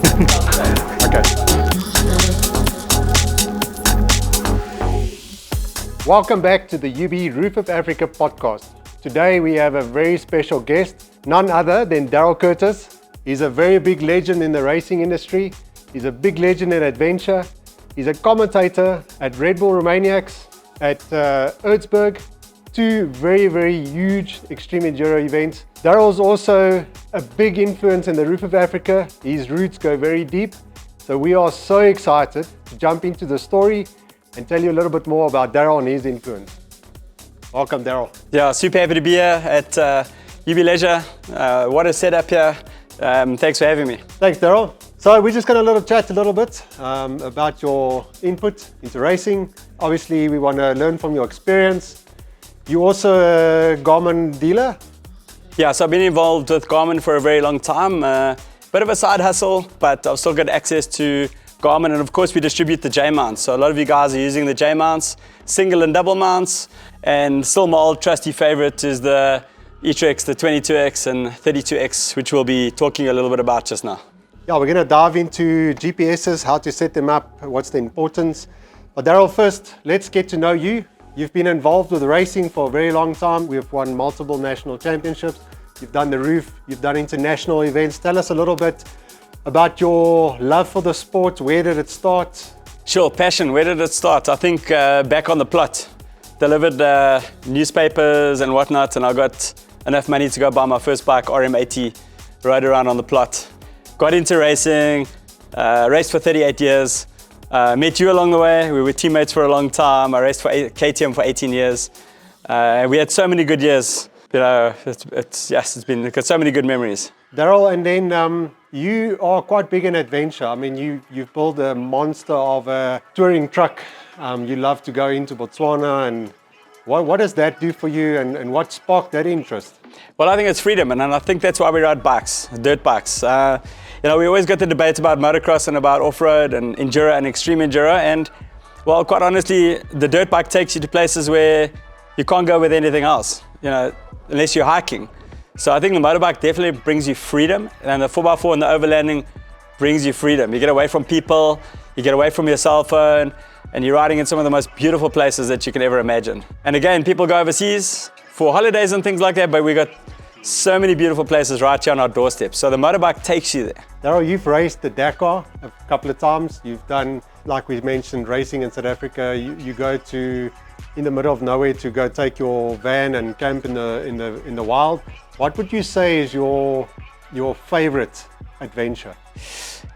Okay. Welcome back to the UB Roof of Africa podcast. Today we have a very special guest, none other than Darryl Curtis. He's a very big legend in the racing industry. He's a big legend in adventure. He's a commentator at Red Bull Romaniacs, at Erzberg, two very, very huge extreme enduro events. Darryl's also a big influence in the Roof of Africa. His roots go very deep. So we are so excited to jump into the story and tell you a little bit more about Darryl and his influence. Welcome, Darryl. Yeah, super happy to be here at UB Leisure. What a setup here. Thanks for having me. Thanks, Darryl. So we're just going to chat a little bit about your input into racing. Obviously, we want to learn from your experience. You're also a Garmin dealer? Yeah, so I've been involved with Garmin for a very long time. Bit of a side hustle, but I've still got access to Garmin, and of course we distribute the J-mounts. So a lot of you guys are using the J-mounts, single and double mounts, and still my old trusty favorite is the E-Trax, the 22X and 32X, which we'll be talking a little bit about just now. Yeah, we're going to dive into GPSs, how to set them up, what's the importance. But Darryl, first, let's get to know you. You've been involved with racing for a very long time. We've won multiple national championships. You've done the roof, you've done international events. Tell us a little bit about your love for the sport. Where did it start? Sure, passion. Where did it start? I think back on the plot. Delivered newspapers and whatnot, and I got enough money to go buy my first bike, RM80, rode around on the plot. Got into racing, raced for 38 years. Met you along the way. We were teammates for a long time. I raced for KTM for 18 years. We had so many good years. You know, it's got so many good memories. Darryl, and then you are quite big in adventure. I mean, you've built a monster of a touring truck. You love to go into Botswana, and what does that do for you, and what sparked that interest? Well, I think it's freedom, and I think that's why we ride bikes, dirt bikes. We always got the debate about motocross and about off-road and enduro and extreme enduro, and well, quite honestly, the dirt bike takes you to places where you can't go with anything else, unless you're hiking. So I think the motorbike definitely brings you freedom, and the 4x4 and the overlanding brings you freedom. You get away from people, you get away from your cell phone, and you're riding in some of the most beautiful places that you can ever imagine. And again, people go overseas for holidays and things like that, but we got so many beautiful places right here on our doorstep. So the motorbike takes you there. Darryl, you've raced the Dakar a couple of times. You've done, like we mentioned, racing in South Africa. You go to in the middle of nowhere to go take your van and camp in the wild. What would you say is your favorite adventure?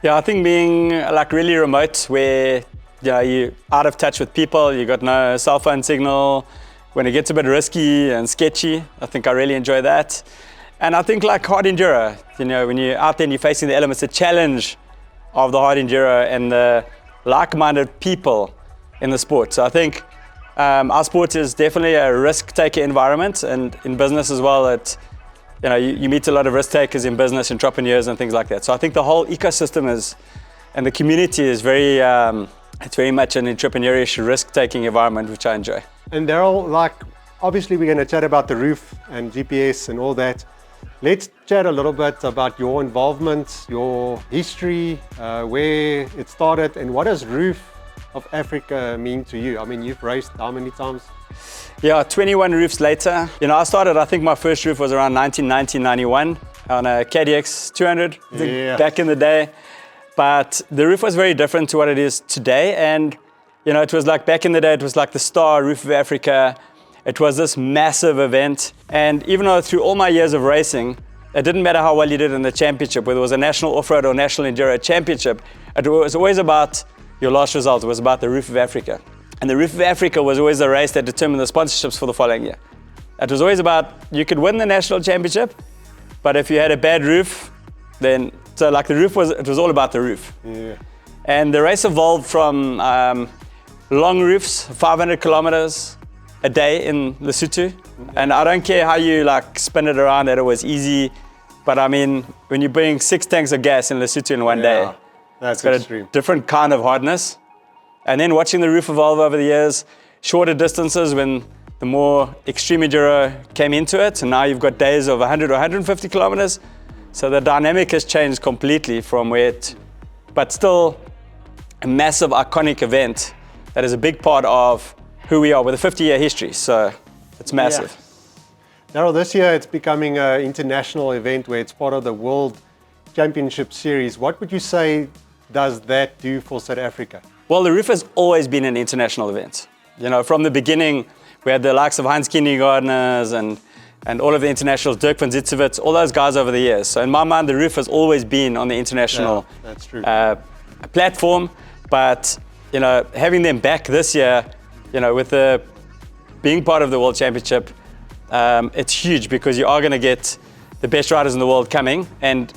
Yeah, I think being like really remote, where you're out of touch with people, you got no cell phone signal. When it gets a bit risky and sketchy, I think I really enjoy that. And I think like hard enduro, when you're out there and you're facing the elements, the challenge of the hard enduro and the like-minded people in the sport. So I think our sport is definitely a risk-taker environment, and in business as well, you meet a lot of risk takers in business, entrepreneurs and things like that. So I think the whole ecosystem and the community is it's very much an entrepreneurial risk-taking environment, which I enjoy. And Darryl, obviously we're going to chat about the roof and GPS and all that. Let's chat a little bit about your involvement, your history, where it started, and what does Roof of Africa mean to you? I mean, you've raced how many times? Yeah, 21 roofs later. I think my first roof was around 1991 on a KDX 200 back in the day. But the roof was very different to what it is today. And, it was like back in the day, it was like the Star Roof of Africa. It was this massive event. And even though through all my years of racing, it didn't matter how well you did in the championship, whether it was a national off-road or national enduro championship, it was always about your last result. It was about the Roof of Africa. And the Roof of Africa was always the race that determined the sponsorships for the following year. It was always about, you could win the national championship, but if you had a bad roof, then, so like the roof it was all about the roof. Yeah. And the race evolved from long roofs, 500 kilometers a day in Lesotho. And I don't care how you spin it around, that it was easy. But I mean, when you bring 6 tanks of gas in Lesotho in one day, that's got extreme. A different kind of hardness. And then watching the roof evolve over the years, shorter distances when the more extreme enduro came into it. And now you've got days of 100 or 150 kilometers. So the dynamic has changed completely from where it but still a massive iconic event that is a big part of who we are with a 50-year history. So it's massive. Yeah. Daryl, this year it's becoming an international event where it's part of the World Championship Series. What would you say does that do for South Africa? Well, the roof has always been an international event. You know, from the beginning, we had the likes of Heinz Kindergartners and all of the internationals, Dirk van Zitzewitz, all those guys over the years. So in my mind, the roof has always been on the international that's true. Platform. But, you know, having them back this year, you know, with the being part of the World Championship, it's huge because you are going to get the best riders in the world coming. And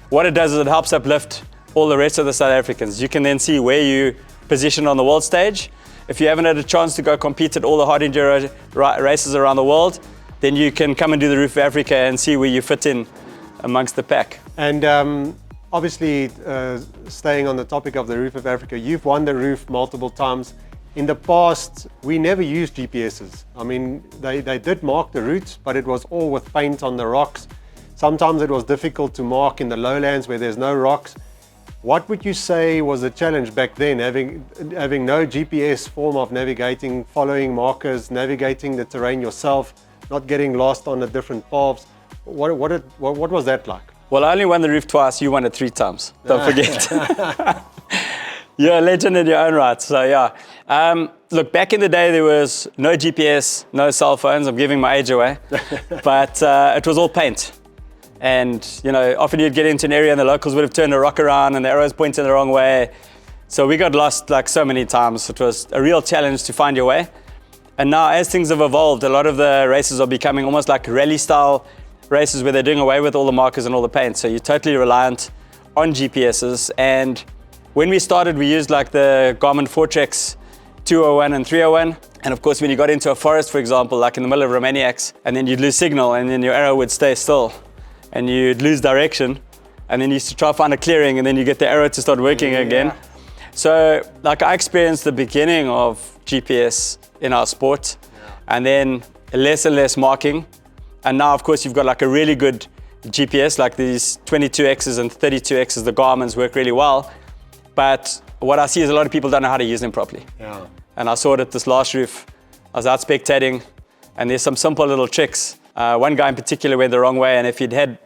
what it does is it helps uplift all the rest of the South Africans. You can then see where you position on the world stage. If you haven't had a chance to go compete at all the hard enduro races around the world, then you can come and do the Roof of Africa and see where you fit in amongst the pack. And obviously, staying on the topic of the Roof of Africa, you've won the roof multiple times. In the past, we never used GPSs. I mean, they did mark the routes, but it was all with paint on the rocks. Sometimes it was difficult to mark in the lowlands where there's no rocks. What would you say was the challenge back then, having no GPS form of navigating, following markers, navigating the terrain yourself, not getting lost on the different paths? What was that like? Well, I only won the roof twice, you won it 3 times. Don't forget. You're a legend in your own right, so yeah. Look, back in the day, there was no GPS, no cell phones. I'm giving my age away. But it was all paint. And, you know, often you'd get into an area and the locals would have turned a rock around and the arrows pointed the wrong way. So we got lost like so many times. It was a real challenge to find your way. And now as things have evolved, a lot of the races are becoming almost like rally style races where they're doing away with all the markers and all the paint. So you're totally reliant on GPSs. And when we started, we used like the Garmin Trax 201 and 301. And of course, when you got into a forest, for example, like in the middle of Romaniacs, and then you'd lose signal and then your arrow would stay still. And you'd lose direction, and then you used to try to find a clearing, and then you get the arrow to start working again. So, like, I experienced the beginning of GPS in our sport, and then less and less marking. And now, of course, you've got like a really good GPS, like these 22Xs and 32Xs, the Garmin's work really well. But what I see is a lot of people don't know how to use them properly. Yeah. And I saw it at this last roof. I was out spectating, and there's some simple little tricks. One guy in particular went the wrong way, and if he'd had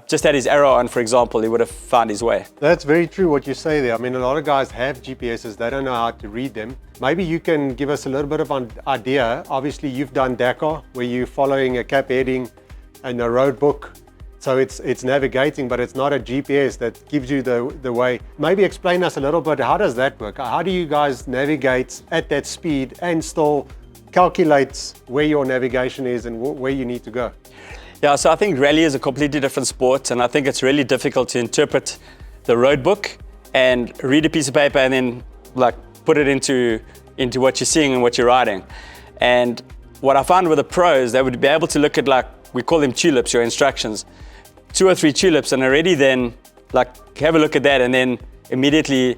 just had his arrow on, for example, he would have found his way. That's very true what you say there. I mean, a lot of guys have GPSs, they don't know how to read them. Maybe you can give us a little bit of an idea. Obviously, you've done Dakar, where you're following a cap heading and a road book. So it's navigating, but it's not a GPS that gives you the way. Maybe explain us a little bit, how does that work? How do you guys navigate at that speed and still calculates where your navigation is and where you need to go? Yeah, so I think rally is a completely different sport, and I think it's really difficult to interpret the road book and read a piece of paper and then like put it into what you're seeing and what you're riding. And what I found with the pros, they would be able to look at, like, we call them tulips, your instructions, 2 or 3 tulips, and already then like have a look at that, and then immediately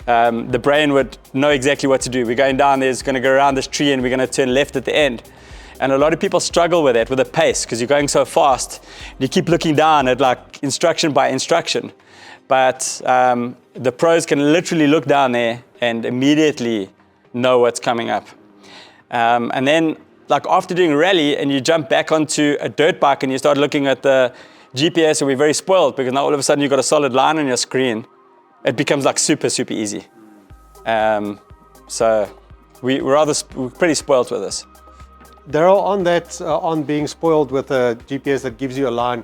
the brain would know exactly what to do. We're going down, there's going to go around this tree and we're going to turn left at the end. And a lot of people struggle with that, with the pace, because you're going so fast. You keep looking down at like instruction by instruction. But the pros can literally look down there and immediately know what's coming up. And then like after doing rally and you jump back onto a dirt bike and you start looking at the GPS, and we're very spoiled because now all of a sudden you've got a solid line on your screen. It becomes like super easy. So we're pretty spoiled with this. Daryl, on that, on being spoiled with a GPS that gives you a line,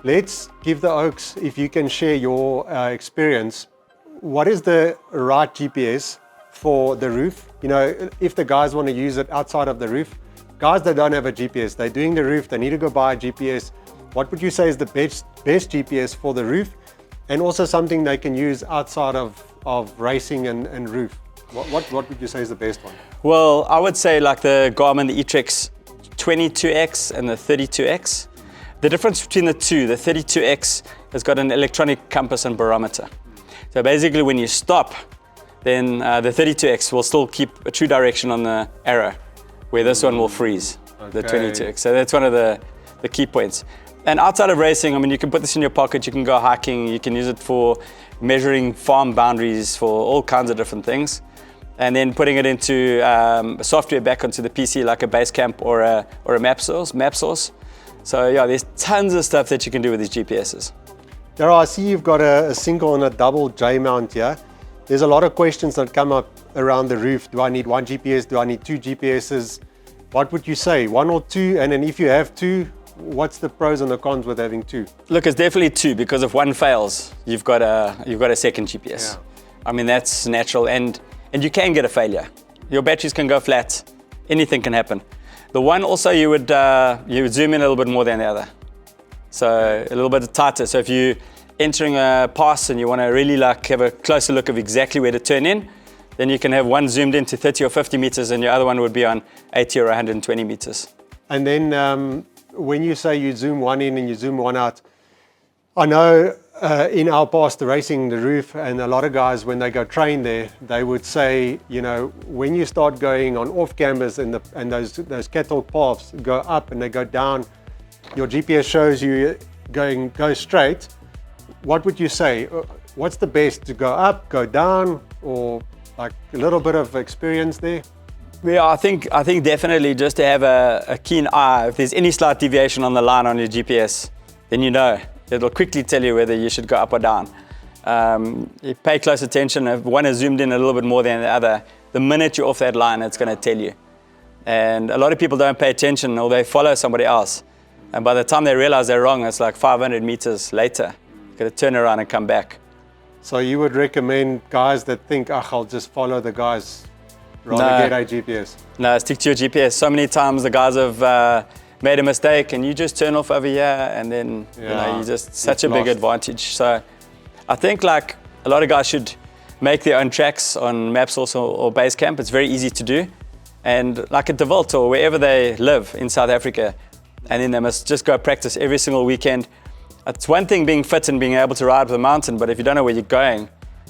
let's give the Oaks, if you can share your experience, what is the right GPS for the roof? You know, if the guys want to use it outside of the roof, guys that don't have a GPS, they're doing the roof, they need to go buy a GPS. What would you say is the best GPS for the roof? And also something they can use outside of racing and roof. What would you say is the best one? Well, I would say like the Garmin, the Trax 22X and the 32X. The difference between the two, the 32X has got an electronic compass and barometer. So basically when you stop, then the 32X will still keep a true direction on the arrow, where this one will freeze, the 22X. So that's one of the key points. And outside of racing, I mean, you can put this in your pocket, you can go hiking, you can use it for measuring farm boundaries, for all kinds of different things. And then putting it into software back onto the PC, like a Basecamp or a map source. So yeah, there's tons of stuff that you can do with these GPSs. Daryl, I see you've got a single and a double J mount here. There's a lot of questions that come up around the roof. Do I need one GPS? Do I need two GPSs? What would you say, one or two? And then if you have two, what's the pros and the cons with having two? Look, it's definitely two, because if one fails, you've got a second GPS. Yeah. I mean, that's natural, and you can get a failure. Your batteries can go flat. Anything can happen. The one also, you would zoom in a little bit more than the other. So a little bit tighter. So if you're entering a pass and you want to really like have a closer look of exactly where to turn in, then you can have one zoomed into 30 or 50 meters and your other one would be on 80 or 120 meters. And then when you say you zoom one in and you zoom one out, I know in our past, the racing the roof, and a lot of guys, when they go train there, they would say, you know, when you start going on off campus and those cattle paths go up and they go down, your GPS shows you go straight. What would you say? What's the best, to go up, go down, or like a little bit of experience there? Yeah, I think definitely just to have a keen eye. If there's any slight deviation on the line on your GPS, then you know. It'll quickly tell you whether you should go up or down. You pay close attention. If one is zoomed in a little bit more than the other, the minute you're off that line, it's going to tell you. And a lot of people don't pay attention, or they follow somebody else. And by the time they realize they're wrong, it's like 500 meters later. You've got to turn around and come back. So you would recommend guys that think, I'll just follow the guys, rather get a GPS? No, stick to your GPS. So many times the guys have made a mistake and you just turn off over here, and then you just such a big advantage. So I think like a lot of guys should make their own tracks on MapSource or Basecamp. It's very easy to do. And like at DeVault or wherever they live in South Africa, and then they must just go practice every single weekend. It's one thing being fit and being able to ride up the mountain, but if you don't know where you're going,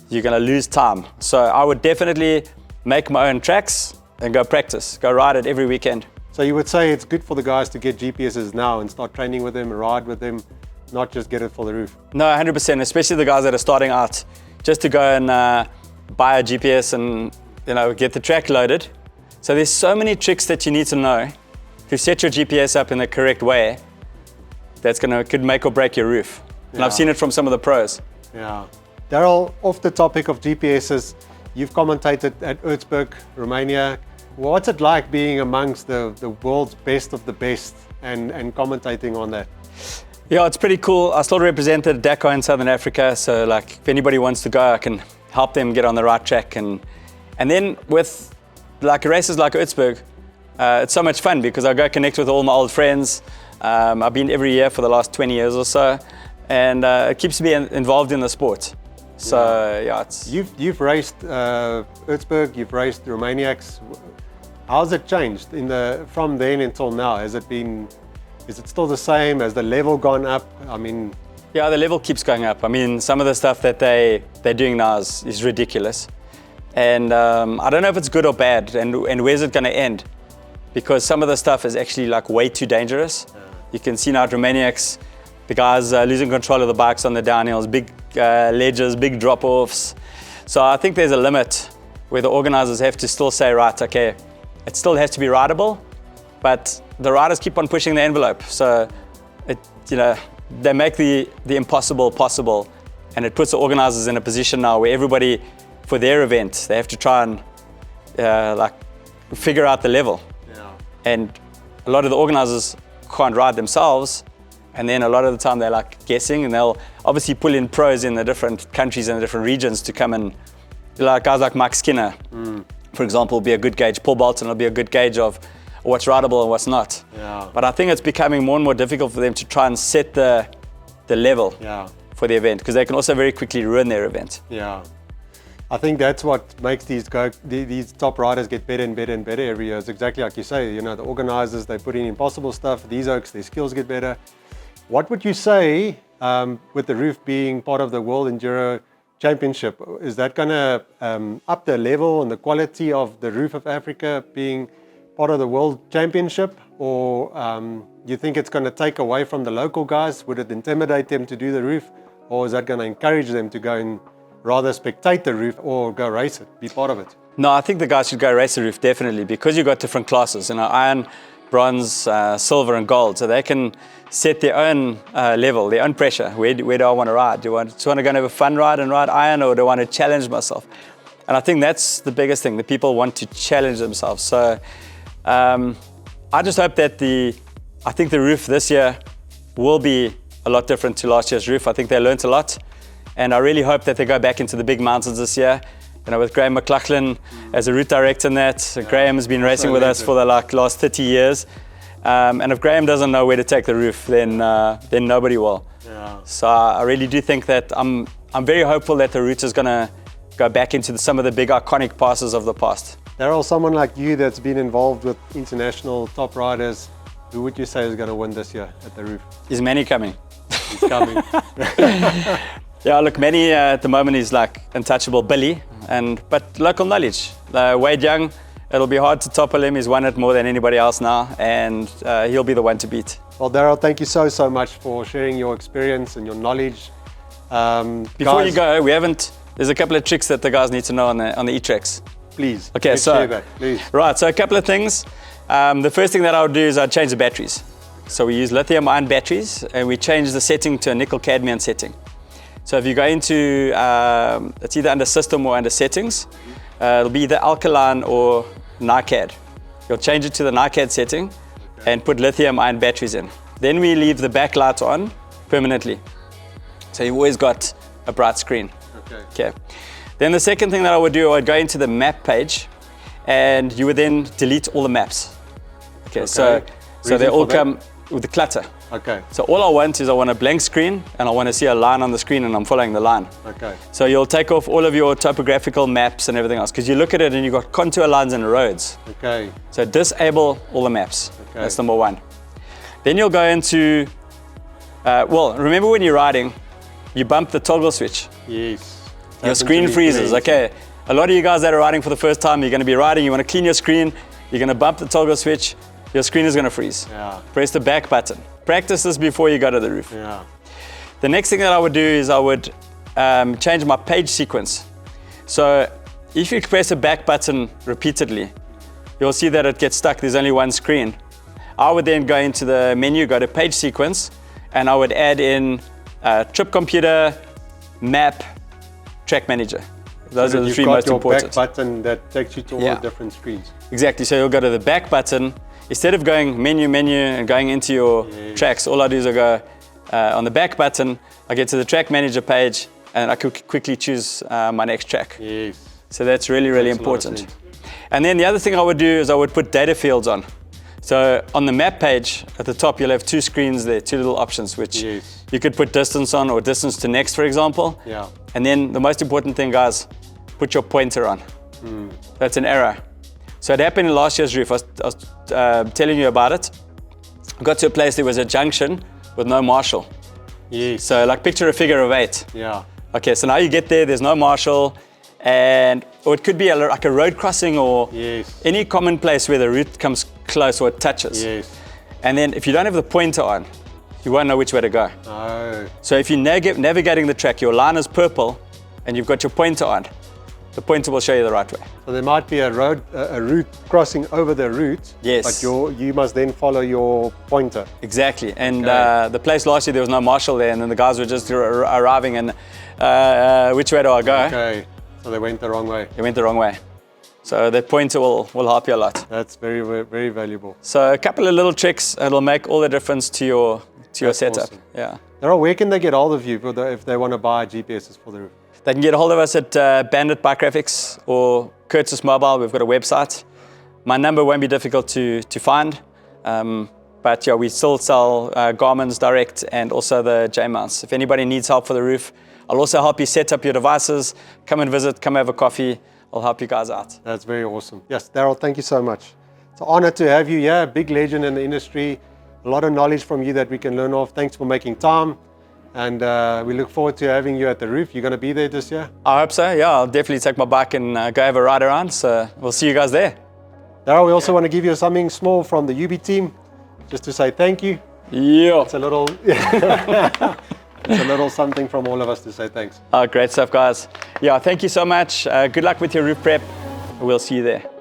you're going to lose time. So I would definitely make my own tracks and go practice, go ride it every weekend. So you would say it's good for the guys to get GPSs now and start training with them, ride with them, not just get it for the roof? No, 100%, especially the guys that are starting out, just to go and buy a GPS and get the track loaded. So there's so many tricks that you need to know to set your GPS up in the correct way. That's could make or break your roof. And I've seen it from some of the pros. Yeah. Daryl, off the topic of GPSs, you've commentated at Erzberg, Romania. What's it like being amongst the world's best of the best and commentating on that? Yeah, it's pretty cool. I still represented Dakar in Southern Africa, so like if anybody wants to go, I can help them get on the right track. And then with like races like Erzberg, it's so much fun because I go connect with all my old friends. I've been every year for the last 20 years or so, and it keeps me involved in the sport. So it's... You've raced Erzberg, you've raced Romaniacs. How's it changed from then until now? Is it still the same? Has the level gone up? I mean... Yeah, the level keeps going up. I mean, some of the stuff that they're doing now is ridiculous. And I don't know if it's good or bad, and where's it going to end? Because some of the stuff is actually like way too dangerous. Yeah. You can see now at Romaniacs, the guys losing control of the bikes on the downhills, big ledges, big drop-offs. So I think there's a limit where the organizers have to still say, right, okay, it still has to be rideable, but the riders keep on pushing the envelope. So they make the impossible possible, and it puts the organizers in a position now where everybody, for their event, they have to try and figure out the level. And a lot of the organizers can't ride themselves, and then a lot of the time they're like guessing, and they'll obviously pull in pros in the different countries and the different regions to come and, like guys like Mike Skinner, for example, will be a good gauge. Paul Bolton will be a good gauge of what's rideable and what's not. Yeah. But I think it's becoming more and more difficult for them to try and set the level for the event, because they can also very quickly ruin their event. Yeah. I think that's what makes these top riders get better and better and better every year. It's exactly like you say, the organizers, they put in impossible stuff. These oaks, their skills get better. What would you say with the roof being part of the World Enduro Championship? Is that going to up the level and the quality of the roof of Africa being part of the World Championship? or you think it's going to take away from the local guys? Would it intimidate them to do the roof, or is that going to encourage them to go and rather spectate the roof or go race it, be part of it? No, I think the guys should go race the roof, definitely, because you've got different classes, iron, bronze, silver and gold, so they can set their own level, their own pressure. Where do I want to ride? Do I just want to go and have a fun ride and ride iron, or do I want to challenge myself? And I think that's the biggest thing, the people want to challenge themselves. So I just hope that I think the roof this year will be a lot different to last year's roof. I think they learnt a lot, and I really hope that they go back into the big mountains this year. With Graham McLaughlin as a route director in that. Graham has been racing with us for the last 30 years. And if Graham doesn't know where to take the roof, then nobody will. Yeah. So I really do think that I'm very hopeful that the route is going to go back into some of the big iconic passes of the past. Daryl, someone like you that's been involved with international top riders, who would you say is going to win this year at the roof? Is Manny coming? He's coming. Yeah, look, Manny at the moment is like untouchable Billy, but local knowledge. Wade Young, it'll be hard to topple him. He's won it more than anybody else now, and he'll be the one to beat. Well, Daryl, thank you so much for sharing your experience and your knowledge. Before you go, there's a couple of tricks that the guys need to know on the E-Trax. Please, okay, share that, please. Right, so a couple of things. The first thing that I would do is I'd change the batteries. So we use lithium-ion batteries, and we change the setting to a nickel-cadmium setting. So if you go into, it's either under system or under settings, it'll be either alkaline or NiCad. You'll change it to the NiCad setting and put lithium-ion batteries in. Then we leave the backlight on permanently. So you've always got a bright screen. Okay. Then the second thing that I would do, I would go into the map page, and you would then delete all the maps. Okay. So they all come with the clutter. Okay. So all I want a blank screen, and I want to see a line on the screen, and I'm following the line. Okay. So you'll take off all of your topographical maps and everything else, because you look at it and you've got contour lines and roads. Okay. So disable all the maps. Okay. That's number one. Then you'll go into, remember when you're riding, you bump the toggle switch. Yes. Your screen freezes. Okay. A lot of you guys that are riding for the first time, you're going to be riding, you want to clean your screen, you're going to bump the toggle switch, your screen is going to freeze. Yeah. Press the back button. Practice this before you go to the roof. Yeah. The next thing that I would do is I would change my page sequence. So if you press the back button repeatedly, you'll see that it gets stuck. There's only one screen. I would then go into the menu, go to page sequence, and I would add in trip computer, map, track manager. Those are the three most important. You've got your back button that takes you to all the different screens. Exactly. So you'll go to the back button. Instead of going menu and going into your tracks, all I do is I go on the back button, I get to the track manager page, and I could quickly choose my next track. Yes. So that's really important. And then the other thing I would do is I would put data fields on. So on the map page at the top, you'll have two screens there, two little options, which you could put distance on or distance to next, for example. Yeah. And then the most important thing, guys, put your pointer on. That's an error. So it happened in last year's roof. I was telling you about it. I got to a place, there was a junction with no marshal. Yes. So like picture a figure of 8. Yeah. Okay, so now you get there, there's no marshal, or it could be like a road crossing or any common place where the route comes close or it touches. Yes. And then if you don't have the pointer on, you won't know which way to go. Oh. So if you're navigating the track, your line is purple and you've got your pointer on, the pointer will show you the right way. So there might be a route crossing over the route, but you must then follow your pointer. Exactly. And the place last year, there was no marshal there, and then the guys were just arriving and which way do I go? Okay, so they went the wrong way. They went the wrong way. So that pointer will help you a lot. That's very valuable. So a couple of little tricks, it'll make all the difference to your setup. Awesome. Yeah. Daryl, where can they get hold of you if they want to buy GPSs for the roof? They can get a hold of us at Bandit Bike Graphics or Curtis Mobile. We've got a website. My number won't be difficult to find. But yeah, we still sell Garmin's direct and also the J-mounts. If anybody needs help for the roof, I'll also help you set up your devices. Come and visit, come have a coffee. I'll help you guys out. That's very awesome. Yes, Daryl, thank you so much. It's an honor to have you here, big legend in the industry. A lot of knowledge from you that we can learn off. Thanks for making time. And we look forward to having you at the roof. You're going to be there this year? I hope so, yeah. I'll definitely take my bike and go have a ride around. So we'll see you guys there. Daryl, we also want to give you something small from the UB team. just to say thank you. Yeah. It's a little, it's a little something from all of us to say thanks. Great stuff, guys. Yeah, thank you so much. Good luck with your roof prep. We'll see you there.